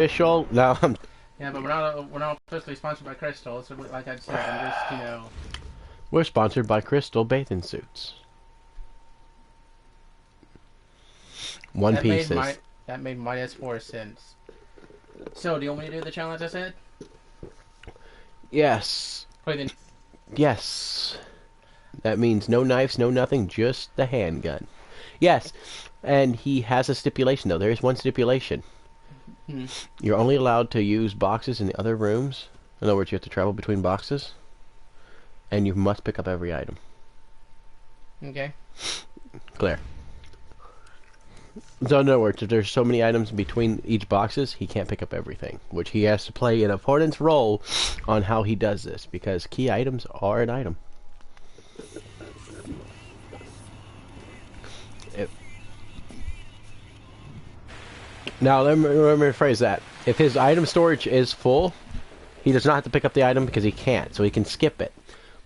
official. No, Yeah, but we're not officially sponsored by Crystal. So like I said, I'm just we're sponsored by Crystal bathing suits. One pieces. That made minus 4 cents. So, do you want me to do the challenge I said? Yes. Wait, Yes. That means no knives, no nothing, just the handgun. Yes. And he has a stipulation, though. There is one stipulation. You're only allowed to use boxes in the other rooms. In other words, you have to travel between boxes. And you must pick up every item. Okay. Clear. So in other words, if there's so many items between each boxes, he can't pick up everything. Which he has to play an important role on how he does this. Because key items are an item. Now, let me rephrase that. If his item storage is full, he does not have to pick up the item because he can't, so he can skip it.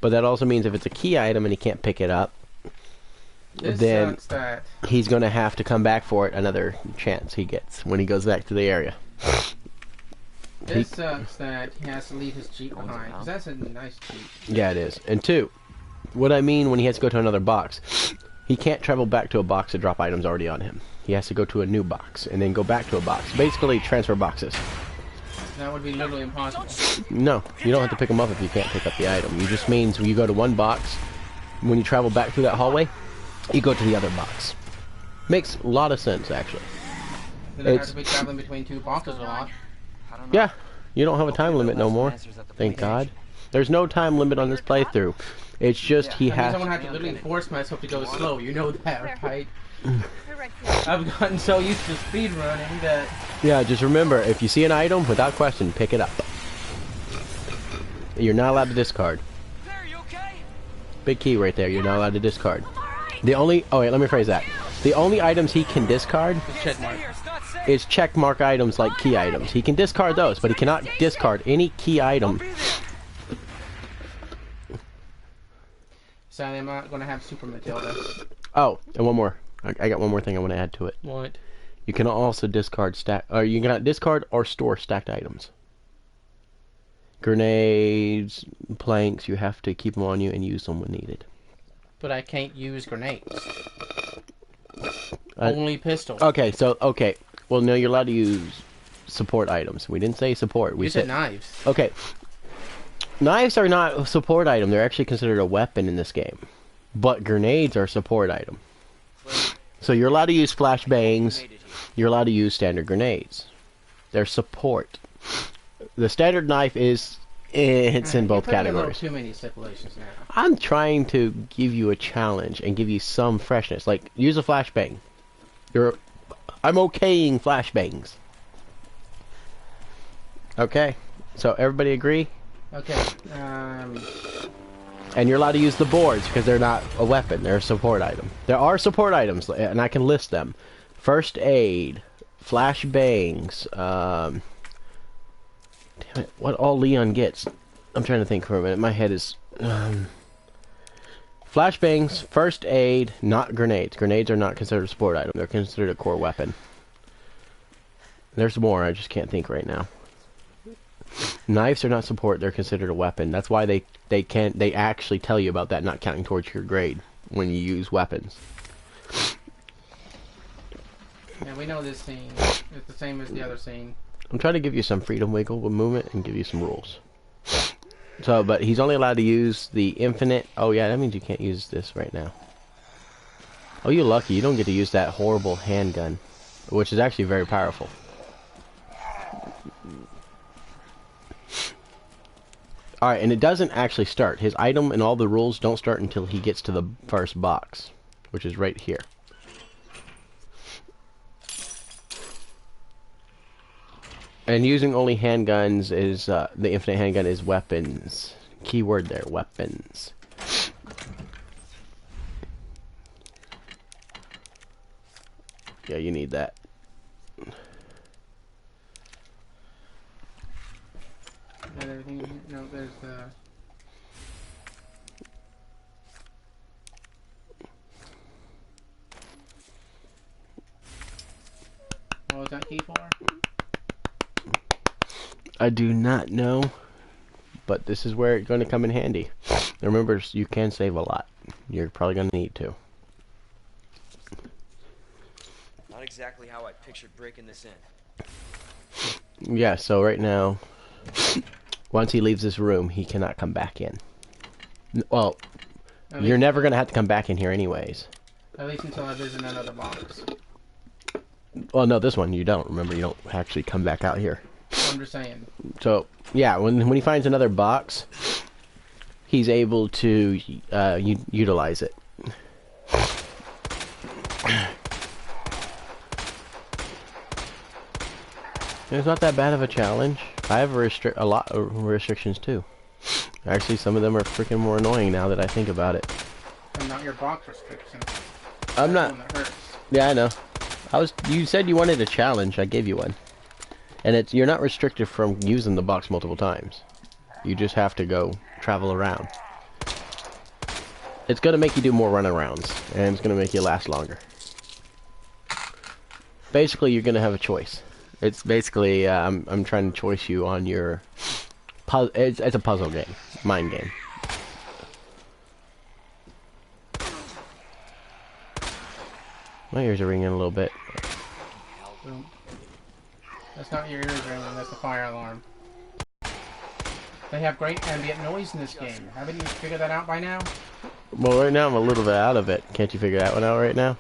But that also means if it's a key item and he can't pick it up, then he's going to have to come back for it another chance he gets when he goes back to the area. This sucks that he has to leave his Jeep behind, because that's a nice Jeep. Yeah, it is. And two, what I mean when he has to go to another box, he can't travel back to a box to drop items already on him. He has to go to a new box and then go back to a box. Basically, transfer boxes. That would be literally impossible. No, you don't have to pick them up if you can't pick up the item. It just means when you go to one box, when you travel back through that hallway, you go to the other box. Makes a lot of sense, actually. Then I have to be traveling between two boxes a lot. Yeah, you don't have a time limit no more. Thank God. There's no time limit on this playthrough. It's just he has... Someone had to literally force myself to go slow. You know that, right? I've gotten so used to speedrunning that... Yeah, just remember, if you see an item, without question, pick it up. You're not allowed to discard. Big key right there, you're not allowed to discard. The only... Oh wait, let me phrase that. The only items he can discard is check mark items like key items. He can discard those, but he cannot discard any key item. So I'm not going to have Super Matilda. Oh, and one more. I got one more thing I want to add to it. What? You can also discard you cannot discard or store stacked items. Grenades, planks, you have to keep them on you and use them when needed. But I can't use grenades. Only pistols. Okay, well, no, you're allowed to use support items. We didn't say support. We said knives. Okay. Knives are not a support item. They're actually considered a weapon in this game. But grenades are a support item. So you're allowed to use flashbangs. You're allowed to use standard grenades. They're support. The standard knife is... It's in both categories. Too many stipulations now. I'm trying to give you a challenge and give you some freshness. Like, use a flashbang. I'm okaying flashbangs. Okay. So everybody agree? Okay. And you're allowed to use the boards because they're not a weapon. They're a support item. There are support items, and I can list them. First aid, flashbangs. Damn it! What all Leon gets? I'm trying to think for a minute. My head is. Flashbangs, first aid, not grenades. Grenades are not considered a support item. They're considered a core weapon. There's more. I just can't think right now. Knives are not support. They're considered a weapon. That's why they actually tell you about that, not counting towards your grade when you use weapons. Yeah, we know this scene. It's the same as the other scene. I'm trying to give you some freedom wiggle with movement and give you some rules. So, but he's only allowed to use the infinite... Oh yeah, that means you can't use this right now. Oh, you're lucky. You don't get to use that horrible handgun, which is actually very powerful. Alright, and it doesn't actually start. His item and all the rules don't start until he gets to the first box, which is right here. And using only handguns is, the infinite handgun is weapons. Keyword there, weapons. Yeah, you need that. And everything, no, there's the... What was that key for? I do not know, but this is where it's going to come in handy. Remember, you can save a lot. You're probably going to need to. Not exactly how I pictured breaking this in. Yeah, so right now, once he leaves this room, he cannot come back in. Well, you're never going to have to come back in here anyways. At least until I visit another box. Well, no, this one you don't. Remember, you don't actually come back out here. I'm just saying. So, yeah, when he finds another box, he's able to utilize it. It's not that bad of a challenge. I have a lot of restrictions too. Actually, some of them are freaking more annoying now that I think about it. And not your box restriction. I'm not. Yeah, I know. You said you wanted a challenge. I gave you one, and you're not restricted from using the box multiple times. You just have to go travel around. It's gonna make you do more runarounds, and it's gonna make you last longer. Basically, you're gonna have a choice. It's basically I'm trying to choice you on your it's a puzzle game, mind game. My ears are ringing a little bit. Boom. That's not your ears ringing, that's the fire alarm. They have great ambient noise in this game. Haven't you figured that out by now? Well, right now I'm a little bit out of it. Can't you figure that one out right now?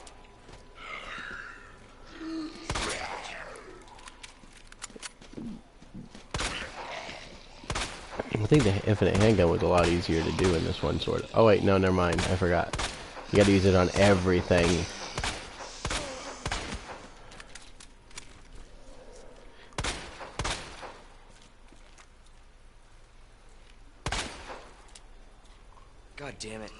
I think the infinite handgun was a lot easier to do in this one, sort of. Oh wait, no, never mind. I forgot. You gotta use it on everything. God damn it.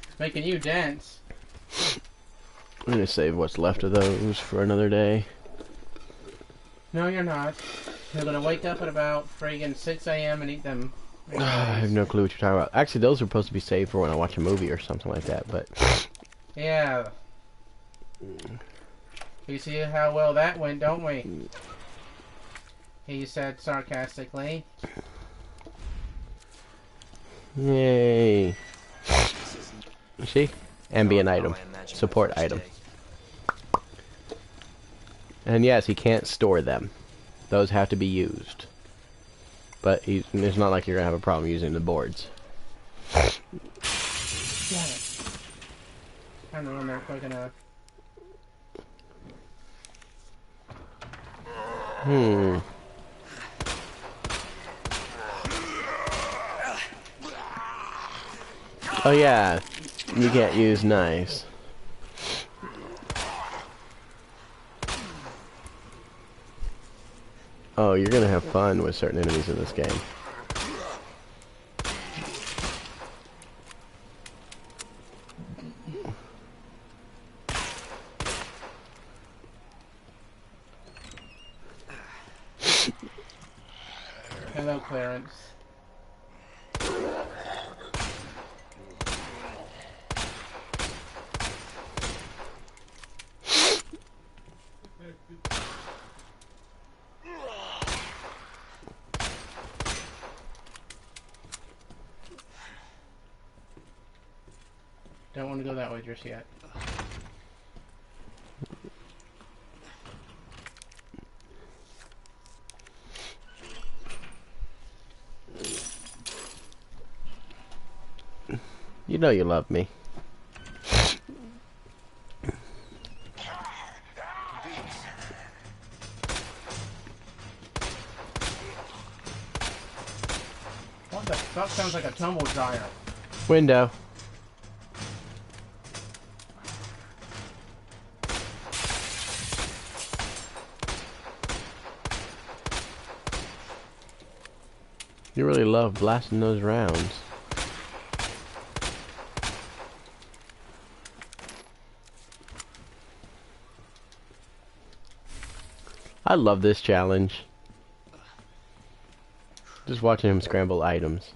It's making you dance. I'm gonna save what's left of those for another day. No, you're not. You're gonna wake up at about friggin' 6 a.m. and eat them. I have no clue what you're talking about. Actually, those are supposed to be saved for when I watch a movie or something like that, but... Yeah. We see how well that went, don't we? He said sarcastically. Yay. See? Ambient item. Support item. And yes, he can't store them. Those have to be used. But it's not like you're going to have a problem using the boards. Got it. I'm the one there quick enough. Oh yeah, you can't use knives. Oh, you're gonna have fun with certain enemies in this game. Hello, Clarence. Don't want to go that way just yet. You know you love me. What the fuck sounds like a tumble dryer? Window. You really love blasting those rounds. I love this challenge. Just watching him scramble items.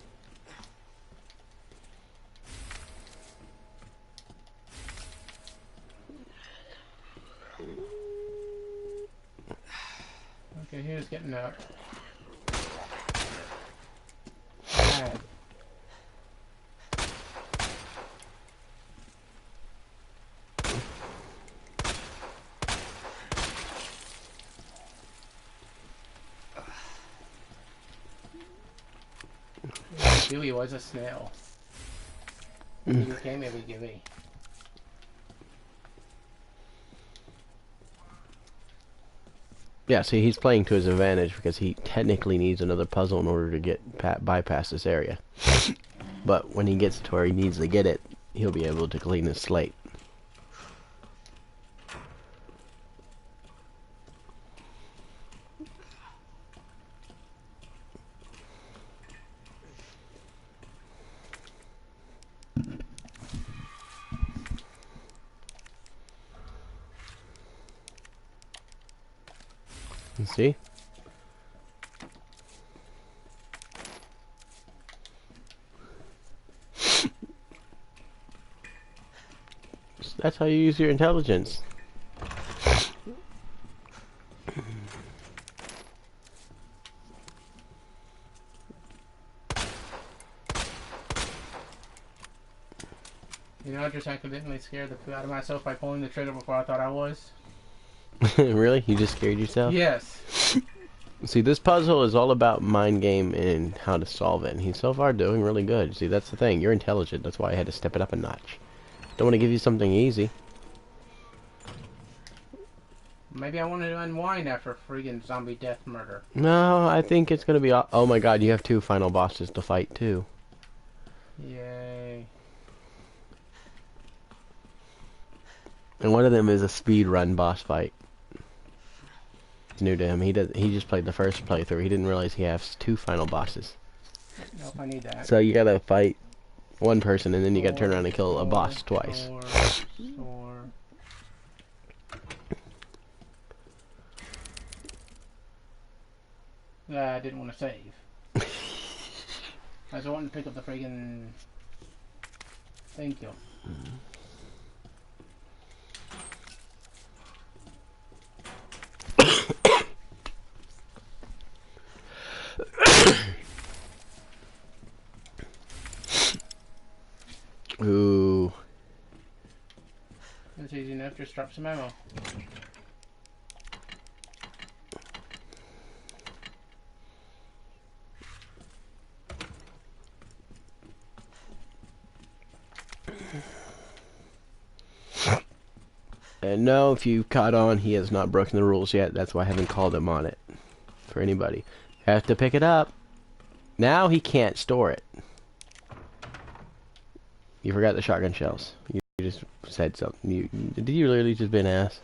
Okay, he was getting up. Bad. Dewey was a snail. He became a Dewey. Yeah, see, he's playing to his advantage because he technically needs another puzzle in order to get bypass this area. But when he gets to where he needs to get it, he'll be able to clean his slate. You see? That's how you use your intelligence. You know, I just accidentally scared the poo out of myself by pulling the trigger before I thought I was. Really? You just scared yourself? Yes. See, this puzzle is all about mind game and how to solve it. And he's so far doing really good. See, that's the thing. You're intelligent. That's why I had to step it up a notch. Don't want to give you something easy. Maybe I wanted to unwind after friggin' zombie death murder. No, I think it's going to be... Oh my god, you have 2 final bosses to fight, too. Yay. And one of them is a speed run boss fight. It's new to him. He just played the first playthrough. He didn't realize he has 2 final bosses. Nope, I need that. So you gotta fight one person and then you gotta turn around and kill a boss twice. Sword. I didn't want to save. I was wanting to pick up the friggin' thank you. Ooh. It's easy enough, just drop some ammo. And no, if you caught on, he has not broken the rules yet. That's why I haven't called him on it. For anybody. Have to pick it up. Now he can't store it. You forgot the shotgun shells. You just said something. Did you literally just be an ass?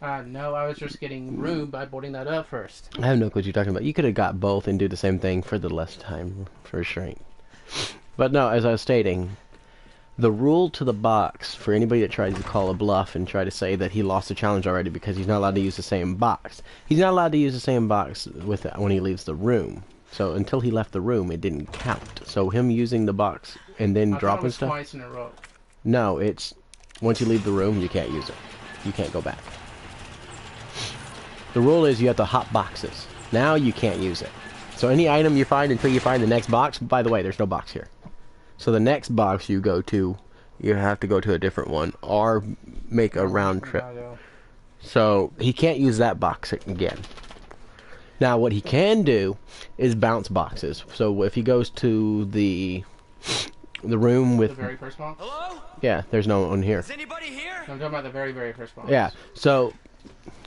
No, I was just getting rude by boarding that up first. I have no clue what you're talking about. You could have got both and do the same thing for the less time for restraint. But no, as I was stating, the rule to the box for anybody that tries to call a bluff and try to say that he lost the challenge already because he's not allowed to use the same box. He's not allowed to use the same box with when he leaves the room. So until he left the room, it didn't count. So him using the box and then dropping stuff. Twice in a row. No, it's once you leave the room, you can't use it. You can't go back. The rule is you have to hot boxes. Now you can't use it. So any item you find until you find the next box. By the way, there's no box here. So the next box you go to, you have to go to a different one or make a round trip. So he can't use that box again. Now what he can do is bounce boxes. So if he goes to the room with the very first box? Hello? Yeah, there's no one here. Is anybody here? I'm talking about the very, very first box. Yeah, so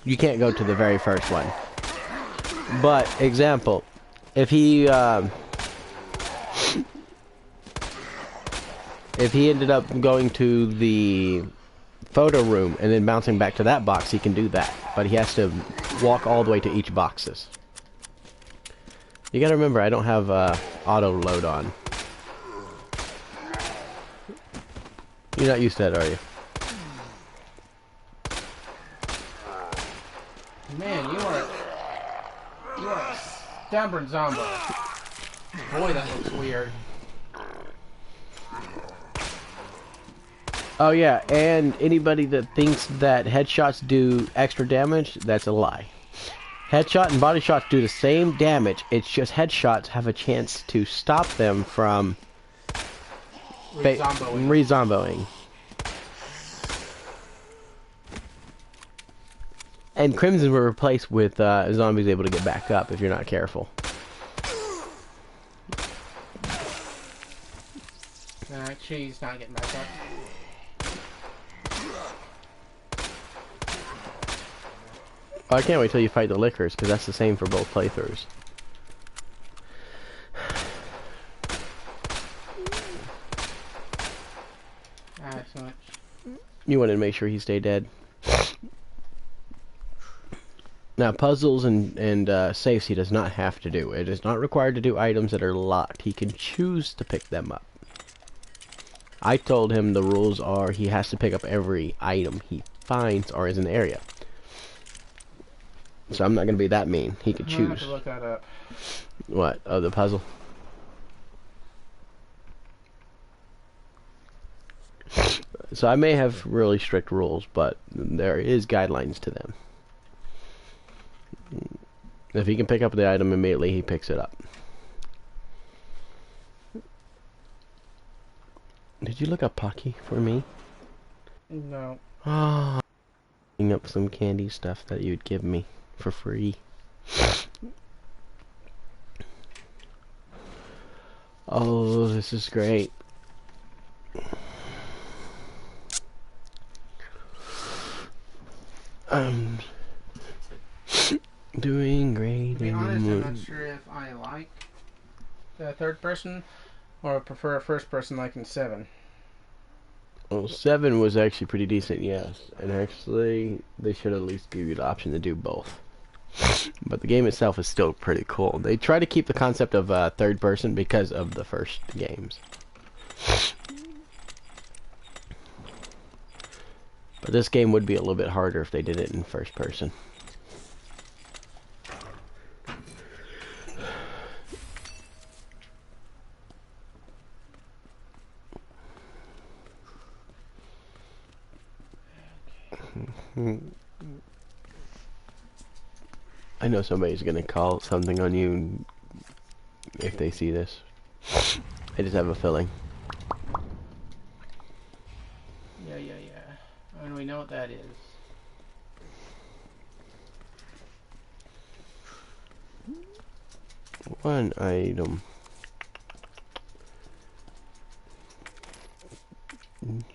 you can't go to the very first one. But example, if he ended up going to the photo room and then bouncing back to that box, he can do that. But he has to walk all the way to each boxes. You gotta remember, I don't have auto load on. You're not used to that, are you? Man, you are a stubborn zombie. Boy, that looks weird. Oh yeah, and anybody that thinks that headshots do extra damage, that's a lie. Headshot and body shots do the same damage. It's just headshots have a chance to stop them from re-zomboing. And Crimson will replace with zombies able to get back up if you're not careful. She's not getting back up. I can't wait till you fight the Lickers, because that's the same for both playthroughs. Excellent. You wanted to make sure he stayed dead. Now, puzzles and safes he does not have to do. It is not required to do items that are locked. He can choose to pick them up. I told him the rules are he has to pick up every item he finds or is in the area. So I'm not going to be that mean. He could choose. I'm going to have to look that up. What? Oh, the puzzle? So I may have really strict rules, but there is guidelines to them. If he can pick up the item immediately, he picks it up. Did you look up Pocky for me? No. Oh, picking up some candy stuff that you'd give me for free. Oh, this is great. I'm doing great. To be honest, I'm not sure if I like the third person or prefer a first person like in 7. Well, 7 was actually pretty decent, yes. And actually, they should at least give you the option to do both. But the game itself is still pretty cool. They try to keep the concept of third person because of the first games. But this game would be a little bit harder if they did it in first person. I know somebody's gonna call something on you if they see this. I just have a feeling. Yeah. And we know what that is. One item.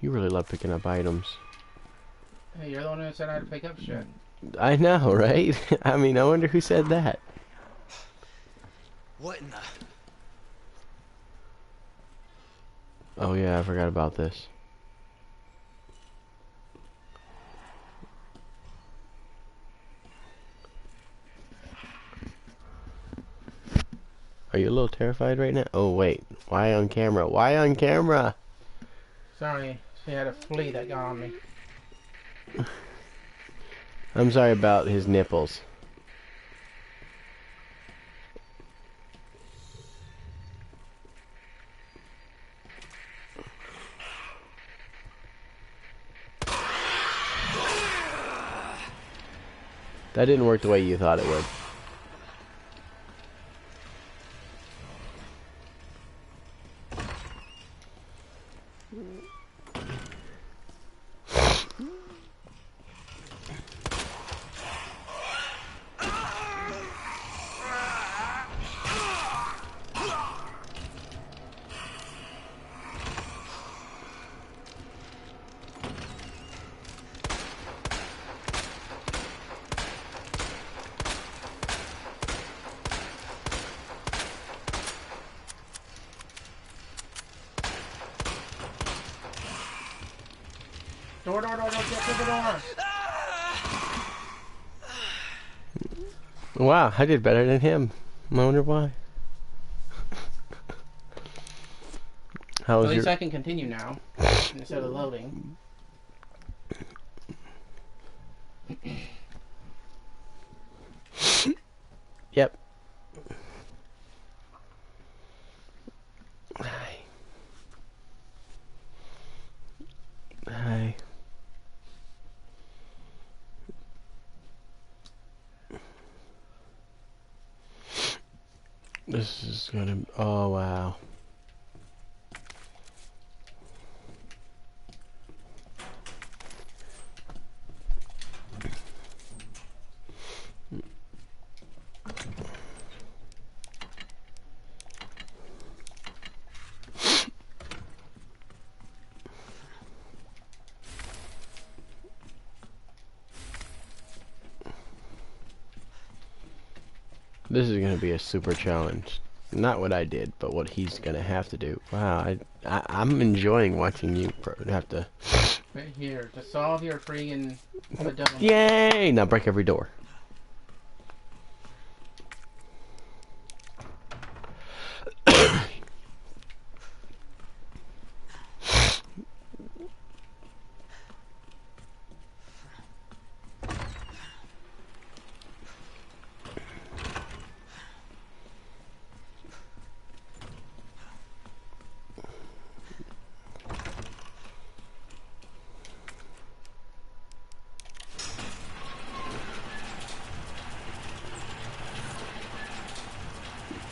You really love picking up items. Hey, you're the one who said I had to pick up shit. I know, right? I mean, I wonder who said that. What in the... Oh yeah, I forgot about this. Are you a little terrified right now? Oh wait, why on camera? Why on camera? Sorry, she had a flea that got on me. I'm sorry about his nipples. That didn't work the way you thought it would. Door, get to the door! Wow, I did better than him. I wonder why. How At was least your... I can continue now, instead of loading. Yep. Hi. Hi. This is gonna... Oh, wow. This is gonna be a super challenge. Not what I did, but what he's gonna have to do. Wow, I'm enjoying watching you have to... Right here, to solve your friggin' predicament. Yay! Now break every door.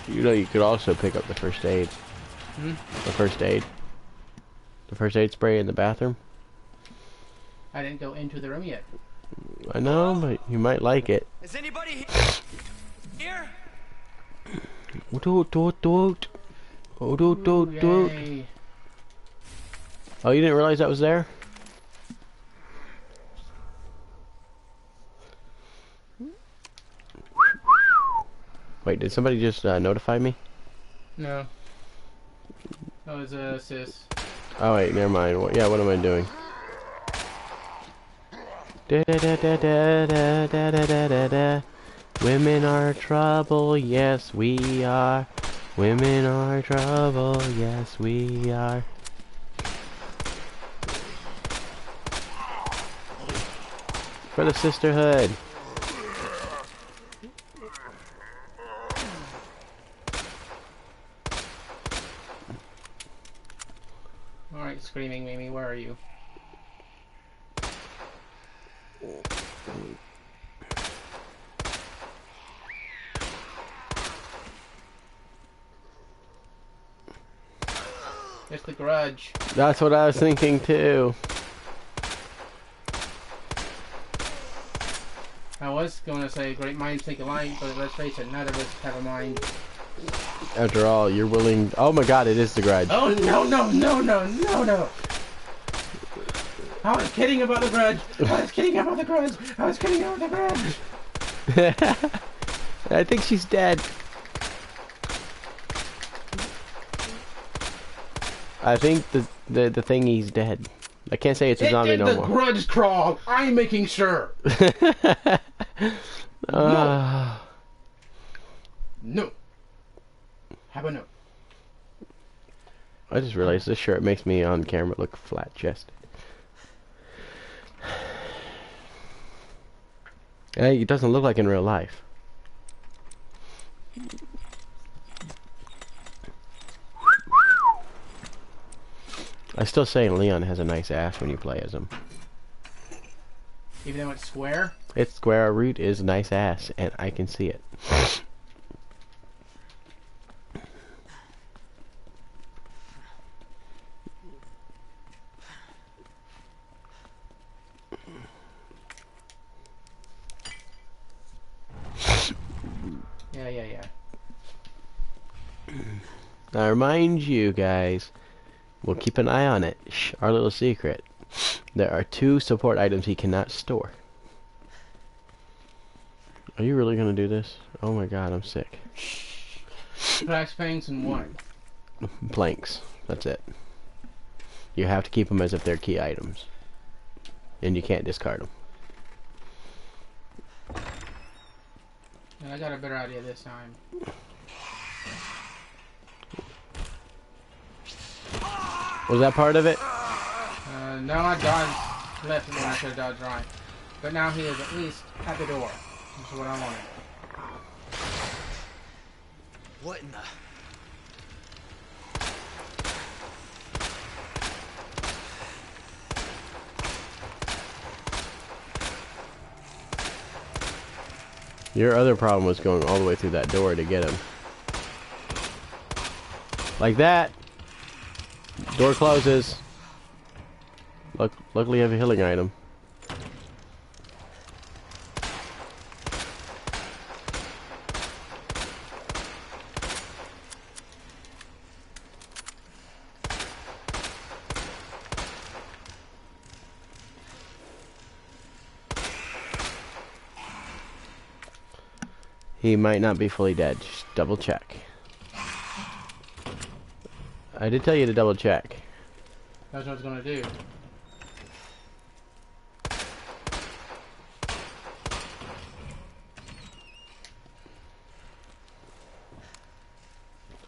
You know, you could also pick up the first aid. Hmm? The first aid. The first aid spray in the bathroom. I didn't go into the room yet. I know, but you might like it. Is anybody here? Doot, doot, doot. Oh, doot, doot, doot. Yay. Oh, you didn't realize that was there? Wait, did somebody just notify me? No. That was sis. Oh wait, never mind. Yeah, what am I doing? Da da da da da da da da da da. Women are trouble, yes we are. Women are trouble, yes we are. For the sisterhood. Alright, screaming Mimi, where are you? It's the grudge. That's what I was thinking too. I was going to say great minds think alike, but let's face it, none of us have a mind. After all, you're willing... Oh my god, it is the grudge. Oh, no, no, no, no, no, no! I was kidding about the grudge! I was kidding about the grudge! I was kidding about the grudge! I think she's dead. I think the thingy's dead. I can't say it's a zombie It did no the more. grudge crawl! I'm making sure! No. No. Have a no. I just realized this shirt makes me on camera look flat chested. Hey, it doesn't look like in real life. I still say Leon has a nice ass when you play as him. Even though it's square? Its square root is nice ass, and I can see it. Yeah. I remind you guys, we'll keep an eye on it. Shh, our little secret. There are 2 support items he cannot store. Are you really gonna do this? Oh my god, I'm sick. Flashbangs and what? Planks. That's it. You have to keep them as if they're key items. And you can't discard them. And I got a better idea this time. Was that part of it? No, I dodged left when I should have dodged right. But now he is at least at the door. This is what I wanted. What in the... Your other problem was going all the way through that door to get him. Like that. Door closes. Luckily I have a healing item. He might not be fully dead. Just double check. I did tell you to double check. That's what I was gonna do.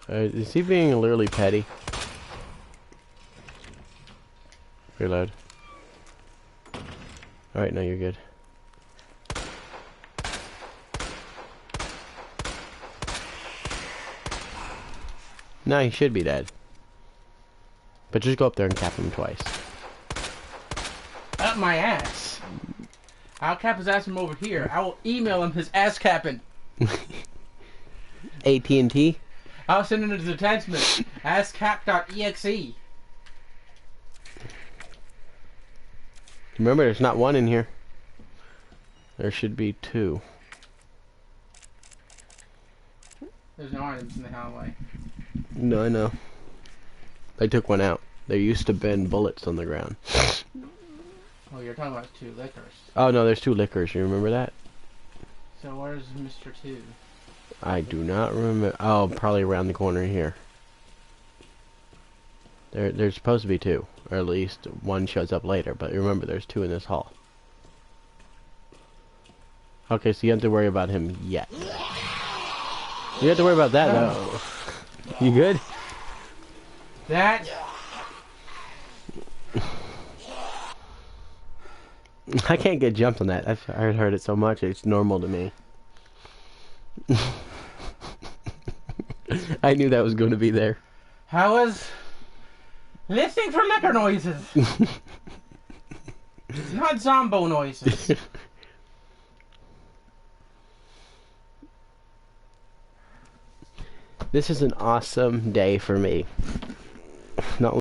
Is he being literally petty? Reload. Alright, no, you're good. No, he should be dead. But just go up there and cap him twice. Up my ass. I'll cap his ass from over here. I will email him his ass capping. AT&T? I'll send him his attachment. Asscap.exe. Remember, there's not one in here. There should be two. There's no items in the hallway. No, I know. They took one out. There used to have been bullets on the ground. Oh, you're talking about 2 liquors. Oh, no, there's 2 liquors. You remember that? So where's Mr. 2? I do not remember. Oh, probably around the corner here. There's supposed to be 2. Or at least one shows up later. But remember, there's 2 in this hall. Okay, so you don't have to worry about him yet. You have to worry about that, though. You good? That... I can't get jumped on that. I've heard it so much, it's normal to me. I knew that was going to be there. I was listening for liquor noises. It's not zombo noises. This is an awesome day for me. Not.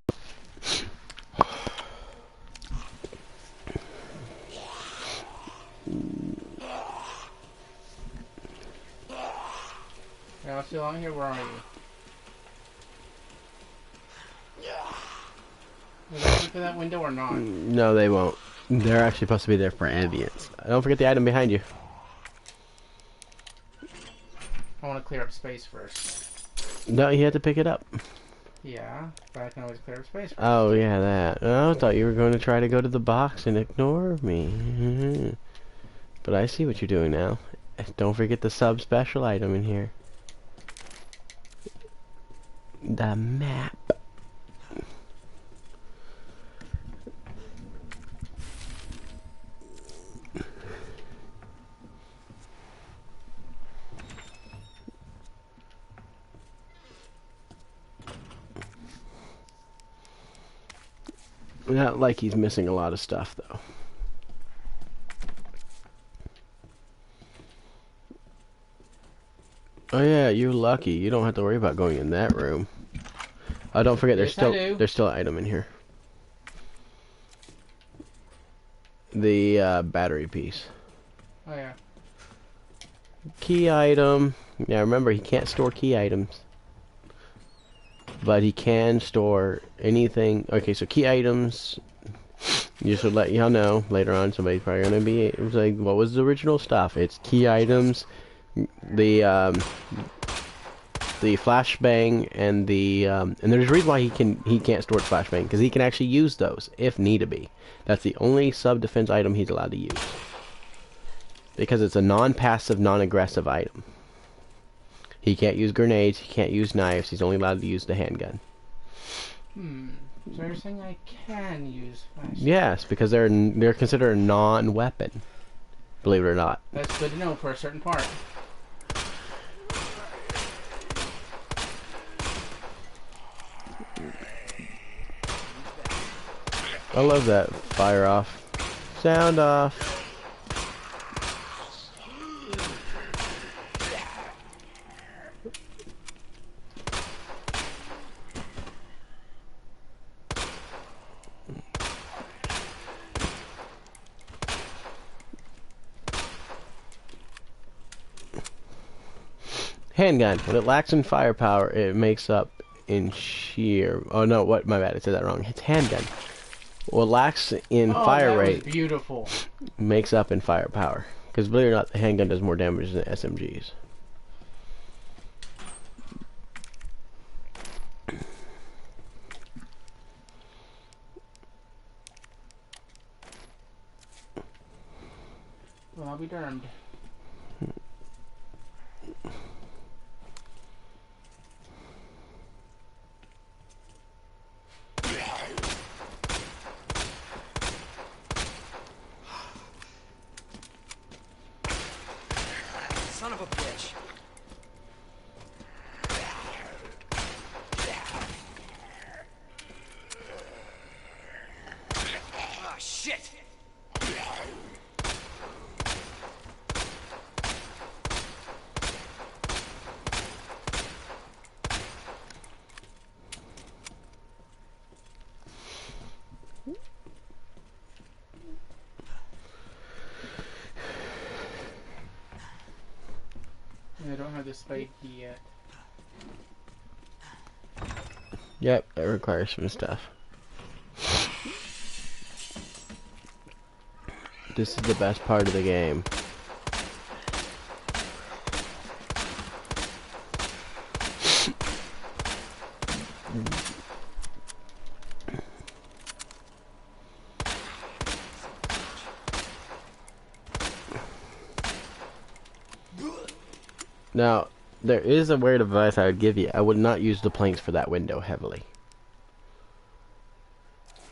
Now, still on here, where are you? Will they look through that window or not? No, they won't. They're actually supposed to be there for ambience. Don't forget the item behind you. I want to clear up space first. No, you have to pick it up. Yeah, but I can always clear up space first. Oh, yeah, that. Oh, I thought you were going to try to go to the box and ignore me. But I see what you're doing now. Don't forget the sub-special item in here. The map. Not like he's missing a lot of stuff, though. Oh yeah, you're lucky. You don't have to worry about going in that room. Oh, don't forget, there's still an item in here. The battery piece. Oh yeah. Key item. Yeah, remember, he can't store key items. But he can store anything. Okay, so key items. Just to let y'all know, later on somebody's probably gonna be it was like, what was the original stuff? It's key items, the flashbang, and and there's a reason why he can't store the flashbang, because he can actually use those if need to be. That's the only sub-defense item he's allowed to use, because it's a non-passive, non-aggressive item. He can't use grenades, he can't use knives, he's only allowed to use the handgun. So you're saying I can use flashbang? Yes, because they're considered a non-weapon. Believe it or not. That's good to know for a certain part. I love that. Fire off. Sound off. Handgun. When it lacks in firepower, it makes up in sheer... Oh no, what? My bad, I said that wrong. It's handgun. What lacks in fire that rate was beautiful. makes up in firepower. Because believe it or not, the handgun does more damage than SMGs. Well, I'll be darned. Son of a bitch. Ah, shit. I don't have the spade key yet. Yep, that requires some stuff. This is the best part of the game. Now, there is a word of advice I would give you. I would not use the planks for that window heavily.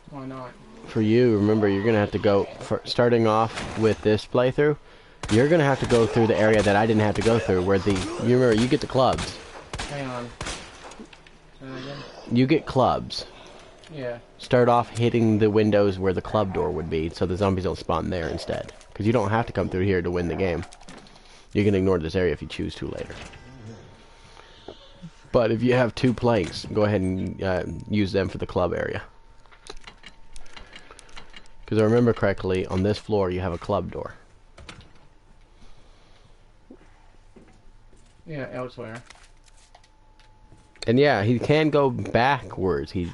Why not? For you, remember, you're going to have to go, starting off with this playthrough, you're going to have to go through the area that I didn't have to go through, where you remember, you get the clubs. Hang on. Say that again? You get clubs. Yeah. Start off hitting the windows where the club door would be, so the zombies don't spawn there instead. Because you don't have to come through here to win the game. You can ignore this area if you choose to later. But if you have 2 planks, go ahead and use them for the club area. Because I remember correctly, on this floor you have a club door. Yeah, elsewhere. And yeah, he can go backwards. He's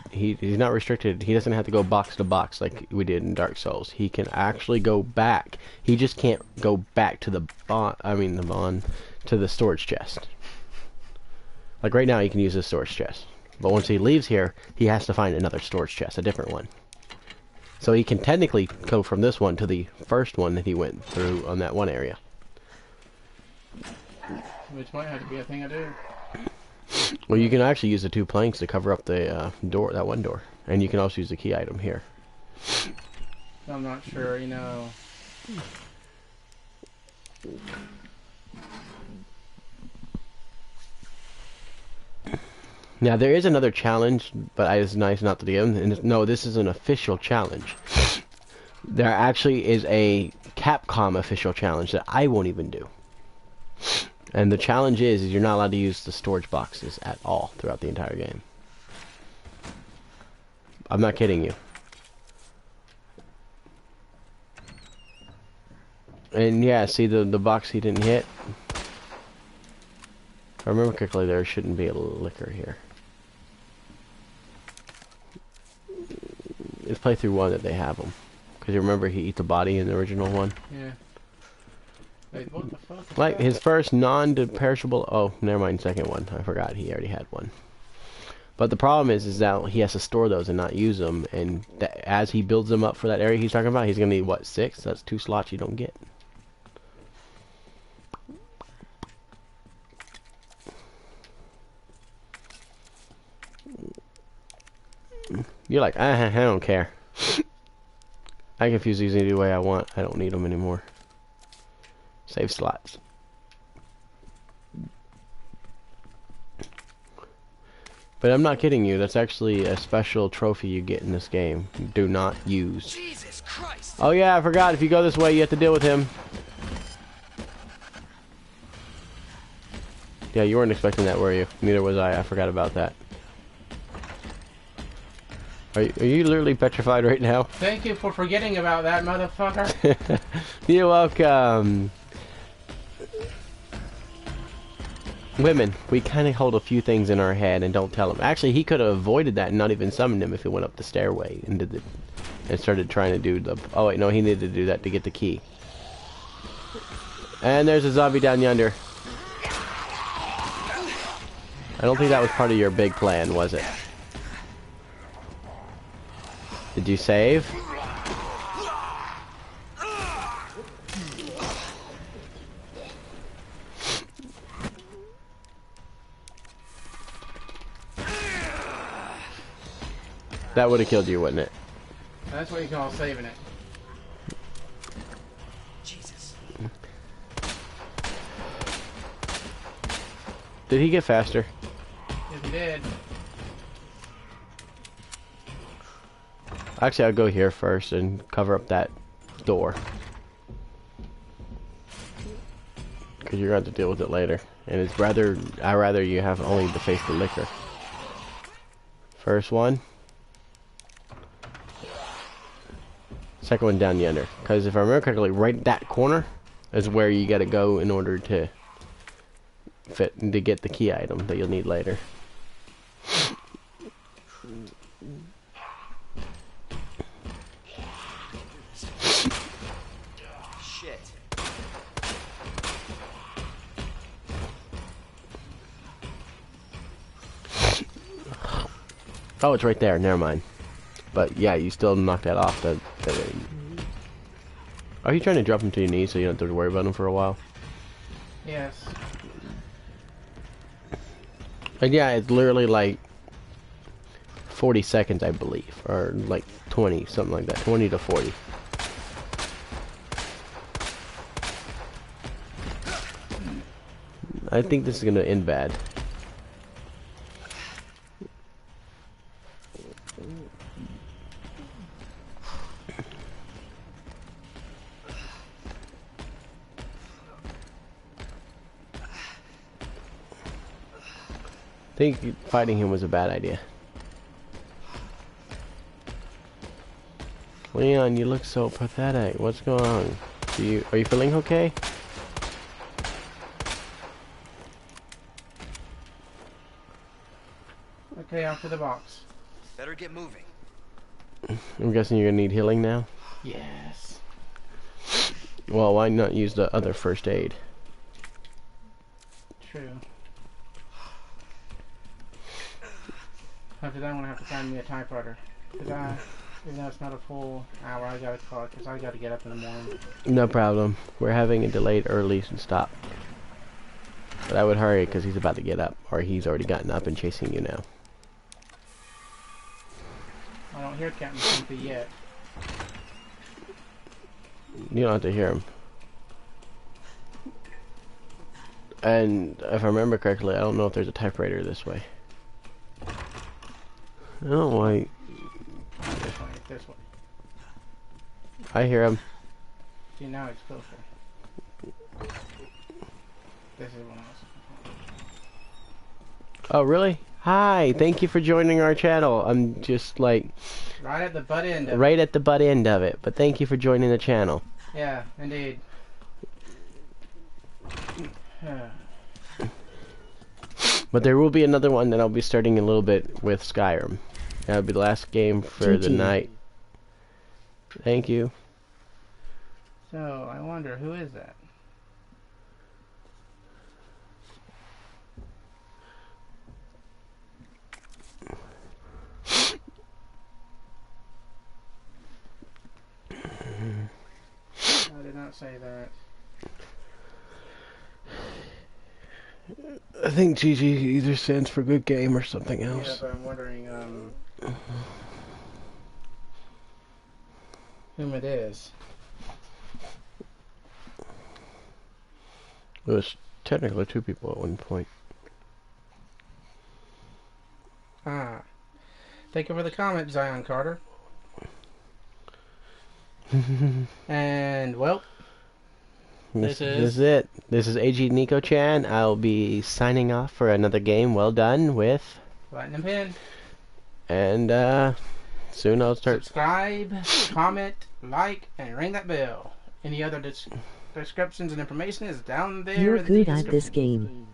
not restricted. He doesn't have to go box to box like we did in Dark Souls. He can actually go back. He just can't go back to the to the storage chest. Like right now, he can use this storage chest. But once he leaves here, he has to find another storage chest, a different one. So he can technically go from this one to the first one that he went through on that one area. Which might have to be a thing I do. Well, you can actually use the 2 planks to cover up the door, that one door. And you can also use the key item here. I'm not sure, you know. Now, there is another challenge, but it's nice not to give them. No, this is an official challenge. There actually is a Capcom official challenge that I won't even do. And the challenge is you're not allowed to use the storage boxes at all throughout the entire game. I'm not kidding you. And yeah, see the box he didn't hit? If I remember correctly, there shouldn't be a liquor here. It's playthrough 1 that they have them. Because you remember he ate the body in the original one? Yeah. Wait, what the fuck? is Like that? his first non-perishable. Oh, never mind. Second one. I forgot. He already had one. But the problem is that he has to store those and not use them. And as he builds them up for that area he's talking about, he's gonna need what, 6? That's 2 slots you don't get. You're like, I don't care. I can fuse these any way I want. I don't need them anymore. Save slots. But I'm not kidding you. That's actually a special trophy you get in this game. Do not use. Jesus Christ! Oh yeah, I forgot. If you go this way, you have to deal with him. Yeah, you weren't expecting that, were you? Neither was I. I forgot about that. Are you literally petrified right now? Thank you for forgetting about that, motherfucker. You're welcome. Women, we kind of hold a few things in our head and don't tell him. Actually, he could have avoided that and not even summoned him if he went up the stairway and did and started trying to do the... Oh wait, no, he needed to do that to get the key. And there's a zombie down yonder. I don't think that was part of your big plan, was it? Did you save? That would have killed you, wouldn't it? That's what you call saving it. Jesus. Did he get faster? If you did. Actually, I'll go here first and cover up that door. Because you're going to have to deal with it later. And it's I'd rather you have only to face the liquor. First one. Second one down yonder. Because if I remember correctly, right at that corner is where you got to go in order to get the key item that you'll need later. Shit. Oh, it's right there. Never mind. But yeah, you still knocked that off. Are you trying to drop him to your knees so you don't have to worry about him for a while? Yes. And yeah, it's literally like 40 seconds, I believe. Or like 20, something like that. 20 to 40. I think this is going to end bad. I think fighting him was a bad idea. Leon, you look so pathetic. What's going on? Are you feeling okay? Okay, off to the box. Better get moving. I'm guessing you're gonna need healing now? Yes. Well, why not use the other first aid? True. After that, I'm gonna have to find me a typewriter. Even though it's not a full hour, I gotta call it because I gotta get up in the morning. No problem. We're having a delayed early stop. But I would hurry because he's about to get up, or he's already gotten up and chasing you now. I don't hear Captain Stumpy yet. You don't have to hear him. And if I remember correctly, I don't know if there's a typewriter this way. Oh, why? This way. I hear him. See, now it's closer. This is one else. Oh, really? Hi, thank you for joining our channel. I'm just like... Right at the butt end of right at the butt end of it. But thank you for joining the channel. Yeah, indeed. But there will be another one that I'll be starting in a little bit with Skyrim. That'll be the last game for the night. Thank you. So, I wonder, who is that? I did not say that. I think GG either stands for good game or something Yeah, else. but I'm wondering, whom it is. It was technically two people at one point. Ah. Thank you for the comment, Zion Carter. And, well, This is it. This is A.G.Nekochan. I'll be signing off for another game. Well done with... Platinum Pin. And, soon I'll start... Subscribe, comment, like, and ring that bell. Any other descriptions and information is down there. You're in the good at description. this game.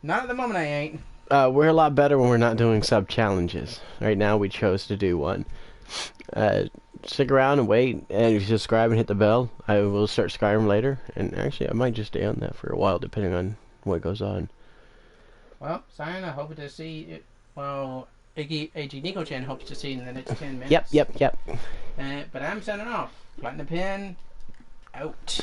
Not at the moment I ain't. We're a lot better when we're not doing sub-challenges. Right now we chose to do one. Stick around and wait, and if you subscribe and hit the bell, I will start Skyrim later. And actually, I might just stay on that for a while, depending on what goes on. Well, Cyan, I hope to see it. Well, A.G.Nekochan hopes to see you in the next 10 minutes. Yep. But I'm signing off. Platinum Pin, out.